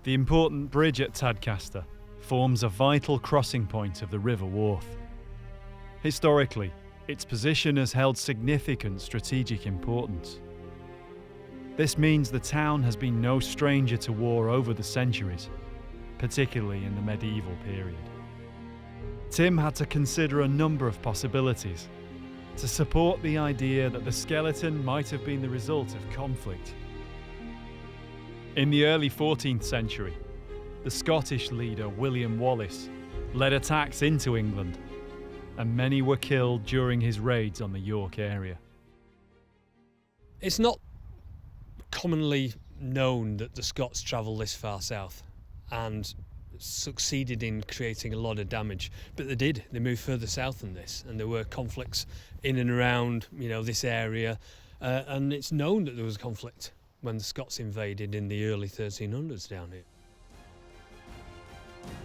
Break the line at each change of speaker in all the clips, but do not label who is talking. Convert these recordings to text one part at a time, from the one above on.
The important bridge at Tadcaster forms a vital crossing point of the River Wharfe. Historically, its position has held significant strategic importance. This means the town has been no stranger to war over the centuries, particularly in the medieval period. Tim had to consider a number of possibilities to support the idea that the skeleton might have been the result of conflict. In the early 14th century, the Scottish leader William Wallace led attacks into England, and many were killed during his raids on the York area.
It's not commonly known that the Scots travelled this far south and succeeded in creating a lot of damage, but they did. They moved further south than this, and there were conflicts in and around, this area, and it's known that there was a conflict when the Scots invaded in the early 1300s down here.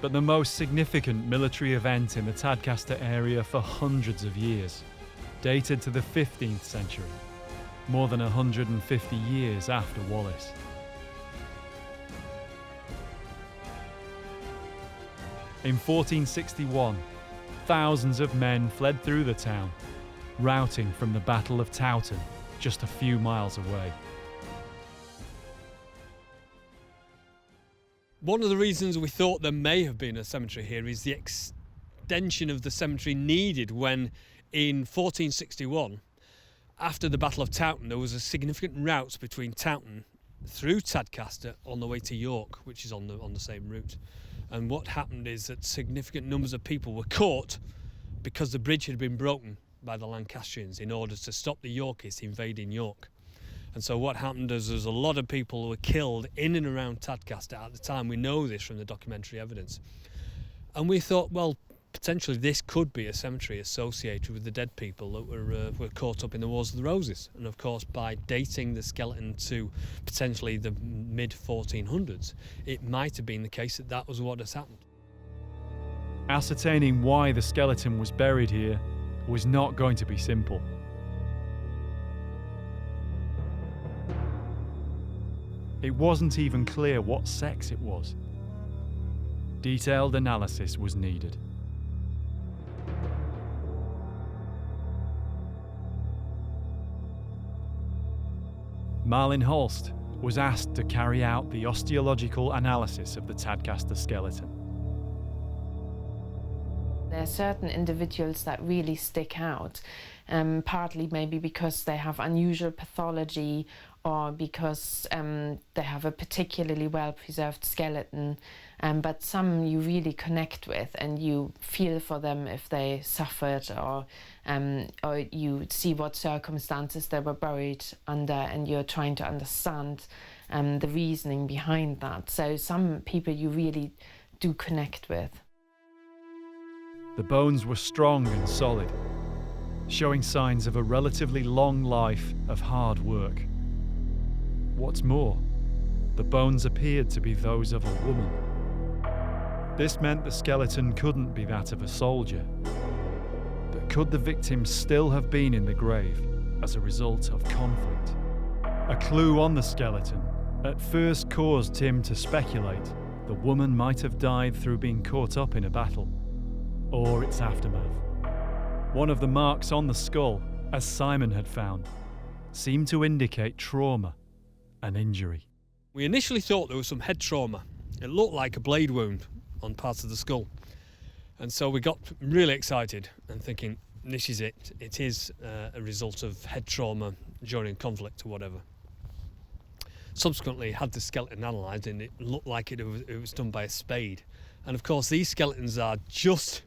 But the most significant military event in the Tadcaster area for hundreds of years dated to the 15th century, more than 150 years after Wallace. In 1461, thousands of men fled through the town, routing from the Battle of Towton, just a few miles away.
One of the reasons we thought there may have been a cemetery here is the extension of the cemetery needed when, in 1461, after the Battle of Towton, there was a significant route between Towton through Tadcaster on the way to York, which is on the same route. And what happened is that significant numbers of people were caught because the bridge had been broken by the Lancastrians in order to stop the Yorkists invading York. And so what happened is there's a lot of people who were killed in and around Tadcaster at the time. We know this from the documentary evidence. And we thought, well, potentially this could be a cemetery associated with the dead people that were caught up in the Wars of the Roses. And of course, by dating the skeleton to potentially the mid-1400s, it might have been the case that that was what has happened.
Ascertaining why the skeleton was buried here was not going to be simple. It wasn't even clear what sex it was. Detailed analysis was needed. Marlin Holst was asked to carry out the osteological analysis of the Tadcaster skeleton.
There are certain individuals that really stick out, partly maybe because they have unusual pathology or because they have a particularly well-preserved skeleton, but some you really connect with and you feel for them if they suffered or you see what circumstances they were buried under and you're trying to understand the reasoning behind that. So some people you really do connect with.
The bones were strong and solid, showing signs of a relatively long life of hard work. What's more, the bones appeared to be those of a woman. This meant the skeleton couldn't be that of a soldier. But could the victim still have been in the grave as a result of conflict? A clue on the skeleton at first caused Tim to speculate the woman might have died through being caught up in a battle, or its aftermath. One of the marks on the skull, as Simon had found, seemed to indicate trauma and injury.
We initially thought there was some head trauma. It looked like a blade wound on parts of the skull. And so we got really excited and thinking, this is it. It is a result of head trauma during conflict or whatever. Subsequently, had the skeleton analysed and it looked like it was done by a spade. And of course, these skeletons are just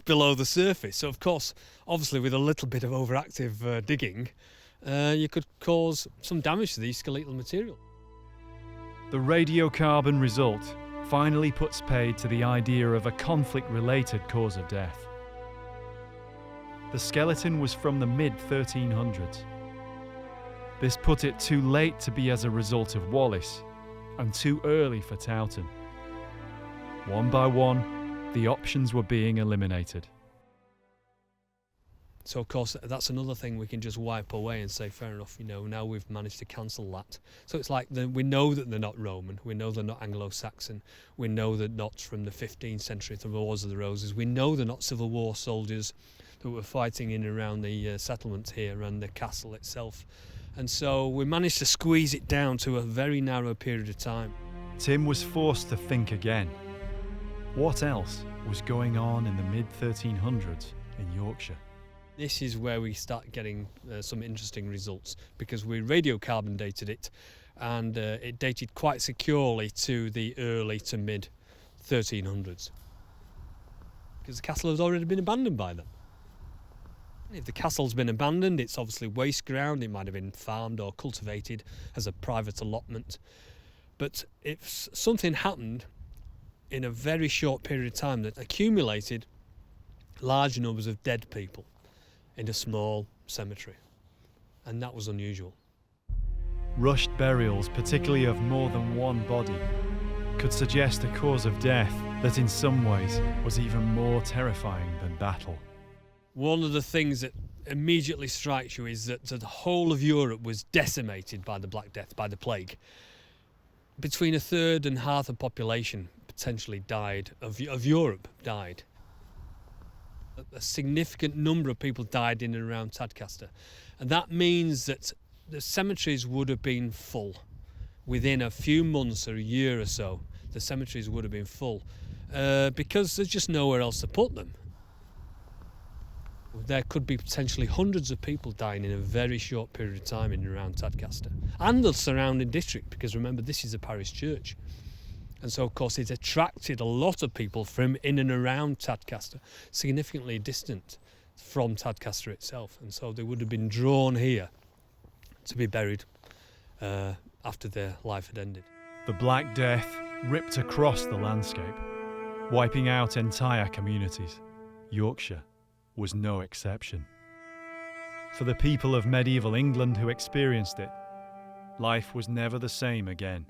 below the surface. So of course, obviously with a little bit of overactive digging, you could cause some damage to the skeletal material.
The radiocarbon result finally puts paid to the idea of a conflict-related cause of death. The skeleton was from the mid-1300s. This put it too late to be as a result of Wallace, and too early for Towton. One by one, the options were being eliminated.
So of course that's another thing we can just wipe away and say, fair enough, now we've managed to cancel that. So it's like we know that they're not Roman, we know they're not Anglo-Saxon, we know they're not from the 15th century, the Wars of the Roses, we know they're not Civil War soldiers that were fighting in and around the settlement here and the castle itself. And so we managed to squeeze it down to a very narrow period of time.
Tim was forced to think again. What else was going on in the mid-1300s in Yorkshire?
This is where we start getting some interesting results, because we radiocarbon dated it, and it dated quite securely to the early to mid 1300s, because the castle has already been abandoned by them. If the castle's been abandoned, it's obviously waste ground. It might have been farmed or cultivated as a private allotment. But if something happened in a very short period of time that accumulated large numbers of dead people in a small cemetery, and that was unusual.
Rushed burials, particularly of more than one body, could suggest a cause of death that in some ways was even more terrifying than battle.
One of the things that immediately strikes you is that the whole of Europe was decimated by the Black Death, by the plague. Between a third and half the population potentially died, of Europe died. A significant number of people died in and around Tadcaster. And that means that the cemeteries would have been full. Within a few months or a year or so, the cemeteries would have been full because there's just nowhere else to put them. There could be potentially hundreds of people dying in a very short period of time in and around Tadcaster. And the surrounding district, because remember, this is a parish church. And so, of course, it attracted a lot of people from in and around Tadcaster, significantly distant from Tadcaster itself. And so they would have been drawn here to be buried after their life had ended.
The Black Death ripped across the landscape, wiping out entire communities. Yorkshire was no exception. For the people of medieval England who experienced it, life was never the same again.